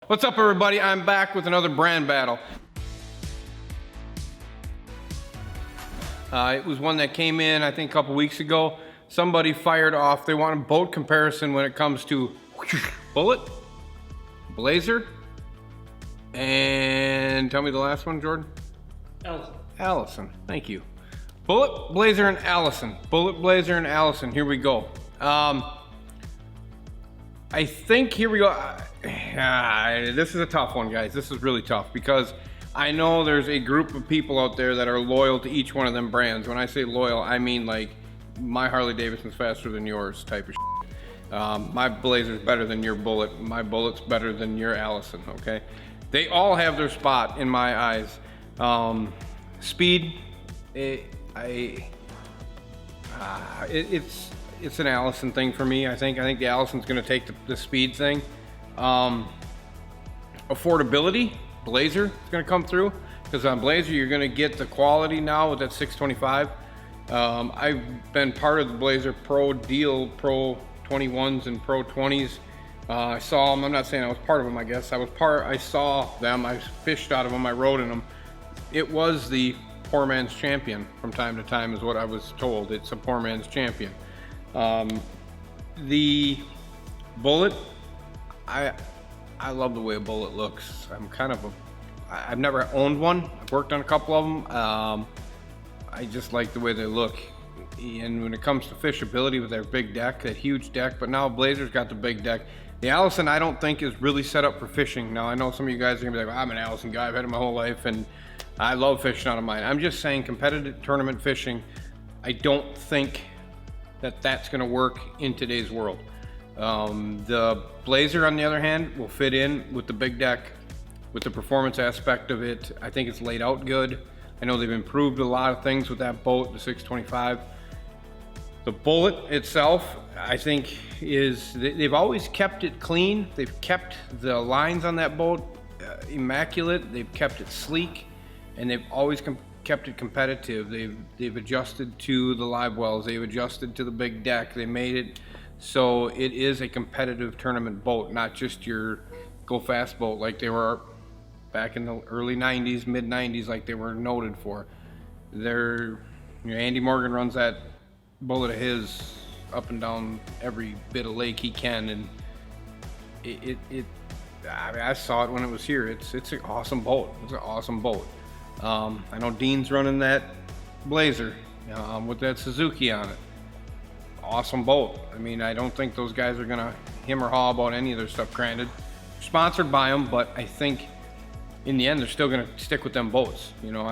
What's up, everybody? I'm back with another brand battle. It was one that came in, I think, a couple weeks ago. Somebody fired off. They want a boat comparison when it comes to Bullet, Blazer, and tell me the last one, Jordan? Allison. Allison. Thank you. Bullet, Blazer, and Allison. Bullet, Blazer, and Allison. Here we go. I think here we go. This is a tough one, guys. This is really tough because I know there's a group of people out there that are loyal to each one of them brands. When I say loyal, I mean like my Harley Davidson's faster than yours type of shit. My Blazer's better than your Bullet. My Bullet's better than your Allison, okay? They all have their spot in my eyes. Speed, it's an Allison thing for me. I think the Allison's going to take the speed thing. Affordability, Blazer is going to come through because on Blazer you're going to get the quality now with that 625. I've been part of the Blazer Pro deal, Pro 21s and Pro 20s. I saw them. I'm not saying I was part of them. I guess I saw them. I fished out of them. I rode in them. It was the poor man's champion from time to time, is what I was told. It's a poor man's champion. The Bullet, I love the way a Bullet looks. I've never owned one. I've worked on a couple of them. I just like the way they look. And when it comes to fishability with their big deck, that huge deck, but now Blazer's got the big deck. The Allison, I don't think is really set up for fishing. Now, I know some of you guys are gonna be like, I'm an Allison guy, I've had it my whole life, and I love fishing out of mine. I'm just saying competitive tournament fishing, I don't think that that's gonna work in today's world. The Blazer, on the other hand, will fit in with the big deck, with the performance aspect of it. I think it's laid out good. I know they've improved a lot of things with that boat, the 625. The Bullet itself, I think, they've always kept it clean. They've kept the lines on that boat immaculate. They've kept it sleek, and they've always kept it competitive. They've adjusted to the live wells. They've adjusted to the big deck. They made it so it is a competitive tournament boat, not just your go fast boat like they were back in the early 90s, mid 90s, like they were noted for. Andy Morgan runs that Bullet of his up and down every bit of lake he can, and I saw it when it was here. It's an awesome boat. It's an awesome boat. I know Dean's running that Blazer with that Suzuki on it. Awesome boat. I mean, I don't think those guys are gonna hem or haw about any of their stuff. Granted, sponsored by them, but I think in the end they're still gonna stick with them boats. You know,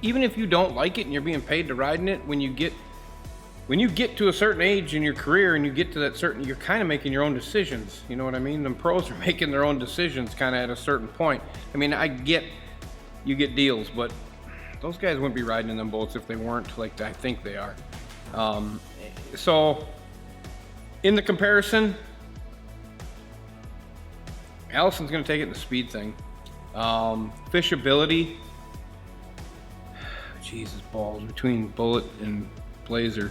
even if you don't like it and you're being paid to ride in it, when you get to a certain age in your career and you get to that certain, you're kind of making your own decisions. You know what I mean? Them pros are making their own decisions kind of at a certain point. I mean, you get deals, but those guys wouldn't be riding in them boats if they weren't like I think they are. So in the comparison, Allison's going to take it in the speed thing. Fishability, Jesus balls, between Bullet and Blazer.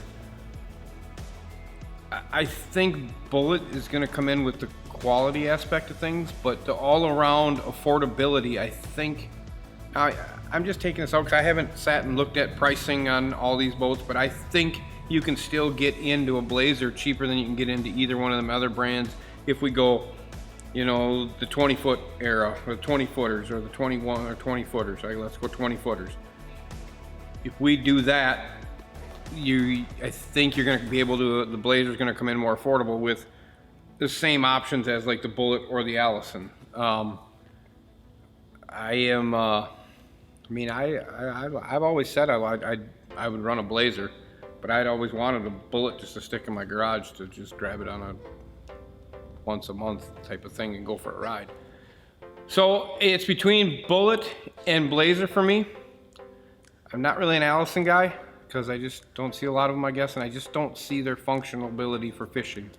I think Bullet is going to come in with the quality aspect of things, but the all-around affordability, I think, I'm just taking this out because I haven't sat and looked at pricing on all these boats, but I think you can still get into a Blazer cheaper than you can get into either one of them other brands if we go, you know, the 20-foot era, or the 20-footers, or the 21 or 20-footers. Right, let's go 20-footers. If we do that, I think you're going to be able to, the Blazer's going to come in more affordable with the same options as like the Bullet or the Allison. I've always said I would run a Blazer, but I'd always wanted a Bullet just to stick in my garage to just grab it on a once a month type of thing and go for a ride. So it's between Bullet and Blazer for me. I'm not really an Allison guy because I just don't see a lot of them, I guess, and I just don't see their functional ability for fishing.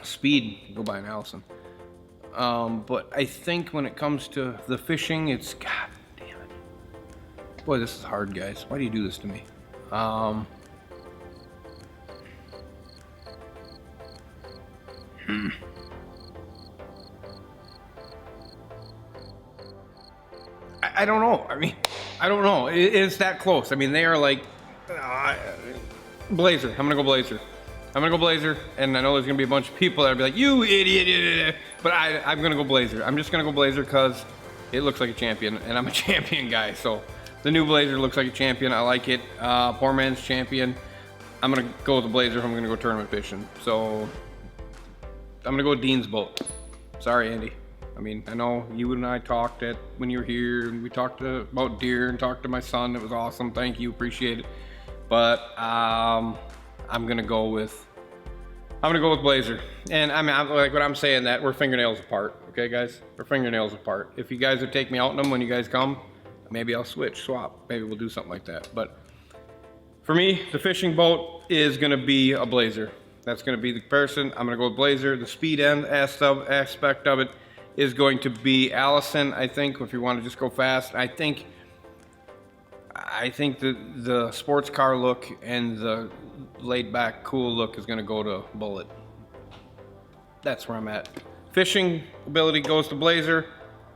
Speed, go buy an Allison. But I think when it comes to the fishing, it's, God damn it. Boy, this is hard, guys. Why do you do this to me? I don't know. I mean, I don't know. It's that close. I mean, they are like Blazer. I'm gonna go Blazer. I'm gonna go Blazer, and I know there's gonna be a bunch of people that'll be like, "You idiot!" But I'm gonna go Blazer. I'm just gonna go Blazer because it looks like a champion, and I'm a champion guy. So the new Blazer looks like a champion. I like it. Poor man's champion. I'm gonna go with the Blazer if I'm gonna go tournament fishing. So I'm gonna go with Dean's boat. Sorry, Andy. I mean, I know you and I talked when you were here, and we talked about deer and talked to my son. It was awesome. Thank you, appreciate it. But I'm gonna go with Blazer. And I mean, like what I'm saying, that we're fingernails apart. Okay, guys, we're fingernails apart. If you guys would take me out in them when you guys come, maybe I'll swap. Maybe we'll do something like that. But for me, the fishing boat is gonna be a Blazer. That's gonna be the comparison. I'm gonna go with Blazer. The speed end aspect of it is going to be Allison, I think, if you want to just go fast. I think the sports car look and the laid back cool look is gonna go to Bullet. That's where I'm at. Fishing ability goes to Blazer.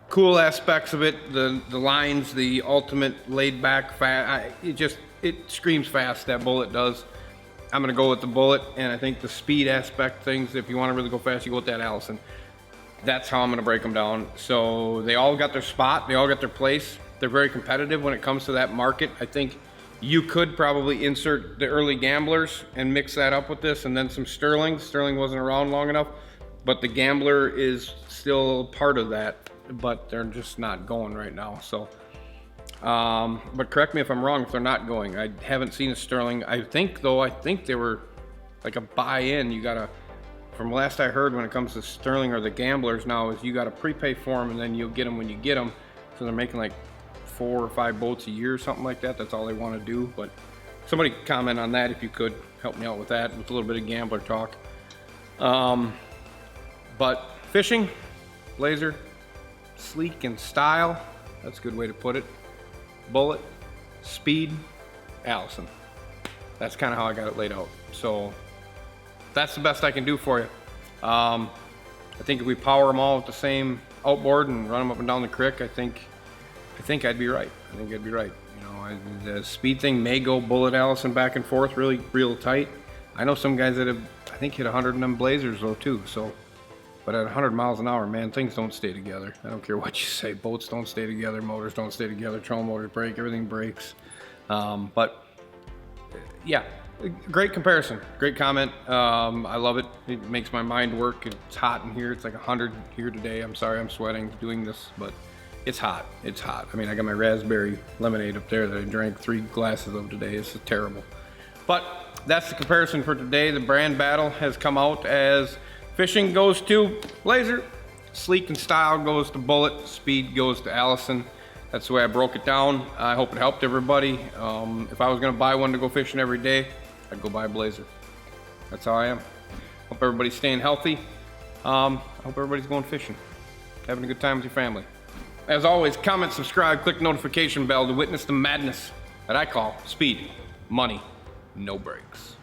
Cool aspects of it, the lines, the ultimate laid back fast. It screams fast, that Bullet does. I'm gonna go with the Bullet, and I think the speed aspect things, if you wanna really go fast, you go with that Allison. That's how I'm gonna break them down. So they all got their spot, they all got their place. They're very competitive when it comes to that market. I think you could probably insert the early gamblers and mix that up with this, and then some Sterlings. Sterling wasn't around long enough, but the gambler is still part of that, but they're just not going right now. So, but correct me if I'm wrong if they're not going. I haven't seen a Sterling. I think they were like a buy-in. You gotta, from last I heard, when it comes to Sterling or the gamblers now, is you gotta prepay for them and then you'll get them when you get them. So they're making like 4 or 5 boats a year or something like that. That's all they want to do. But somebody comment on that if you could help me out with that, with a little bit of gambler talk. But fishing, Blazer, sleek in style, that's a good way to put it. Bullet, speed, Allison. That's kind of how I got it laid out. So that's the best I can do for you. I think if we power them all with the same outboard and run them up and down the creek, I think I'd be right. I think I'd be right. You know, the speed thing may go Bullet, Allison back and forth really real tight. I know some guys that have, I think, hit 100 in them Blazers though too. So, but at 100 miles an hour, man, things don't stay together. I don't care what you say. Boats don't stay together. Motors don't stay together. Trolling motors break. Everything breaks. But yeah, great comparison. Great comment. I love it. It makes my mind work. It's hot in here. It's like 100 here today. I'm sorry I'm sweating doing this, but it's hot. It's hot. I mean, I got my raspberry lemonade up there that I drank 3 glasses of today. It's terrible. But that's the comparison for today. The brand battle has come out as fishing goes to Blazer, sleek and style goes to Bullet, speed goes to Allison. That's the way I broke it down. I hope it helped everybody. If I was gonna buy one to go fishing every day, I'd go buy a Blazer. That's how I am. Hope everybody's staying healthy. I hope everybody's going fishing, having a good time with your family. As always, comment, subscribe, click notification bell to witness the madness that I call speed, money, no brakes.